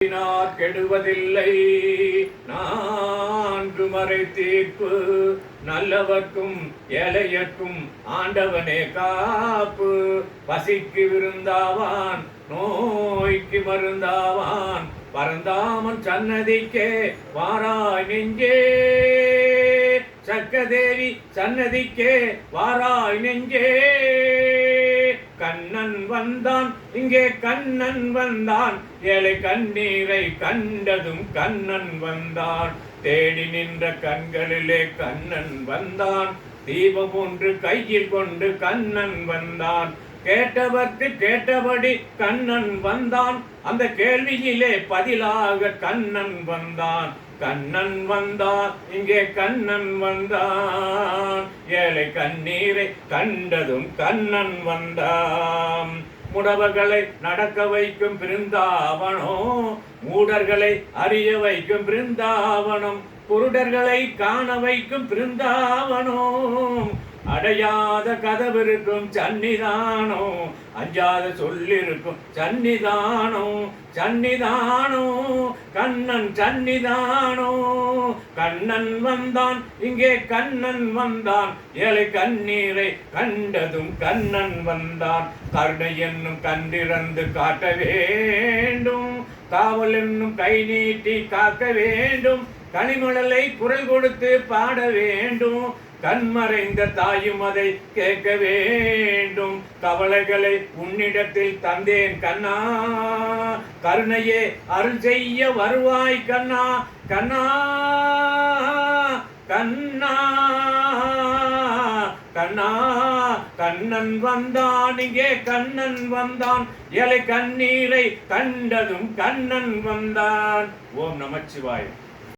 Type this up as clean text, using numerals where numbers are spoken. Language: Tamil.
கெடுவதில்லை நான்கு மறை தீர்ப்பு நல்லவர்க்கும் ஏழையர்க்கும் ஆண்டவனே காப்பு. பசிக்கு விருந்தாவான் நோய்க்கு மருந்தாவான் பரந்தாமன் சன்னதிக்கே வாராய் நெஞ்சே. சக்கதேவி சன்னதிக்கே வாராய் நெஞ்சே. கண்ணன் வந்தான் இங்கே கண்ணன் வந்தான் ஏழை கண்ணீரை கண்டதும் கண்ணன் வந்தான். தேடி நின்ற கண்களிலே கண்ணன் வந்தான். தீபம் ஒன்று கையில் கொண்டு கண்ணன் வந்தான். கேட்டவர்க்கு கேட்டபடி கண்ணன் வந்தான். அந்த கேள்வியிலே பதிலாக கண்ணன் வந்தான். கண்ணன் வந்தான் இங்கே கண்ணன் வந்தான். ஏழை கண்ணீரை கண்டதும் கண்ணன் வந்தான். முடவர்களை நடக்க வைக்கும் பிருந்தாவனோ, மூடர்களை அறிய வைக்கும் பிருந்தாவனம், குருடர்களை காண வைக்கும் பிருந்தாவனோ, அடையாத கதவிருக்கும் சன்னிதானோ, அஞ்சாத சொல்லிருக்கும் சன்னிதானோ, சன்னிதானோ கண்ணன் சன்னிதானோ. கண்ணன் வந்தான் இங்கே கண்ணன் வந்தான். ஏழை கண்ணீரை கண்டதும் கண்ணன் வந்தான். கருணை என்னும் கண்டிறந்து காட்ட வேண்டும், காவல் என்னும் கை நீட்டி காக்க வேண்டும், கனிமழலை குரல் கொடுத்து பாட வேண்டும், கண்மறைந்த தாயும் அதை கேட்க வேண்டும். கவலைகளை உன்னிடத்தில் தந்தேன் கண்ணா, கருணையே அருள் செய்ய வருவாய் கண்ணா. கண்ணா கண்ணா கண்ணா. கண்ணன் வந்தான் இங்கே கண்ணன் வந்தான். ஏழை கண்ணீரை கண்டதும் கண்ணன் வந்தான். ஓம் நமச்சிவாய.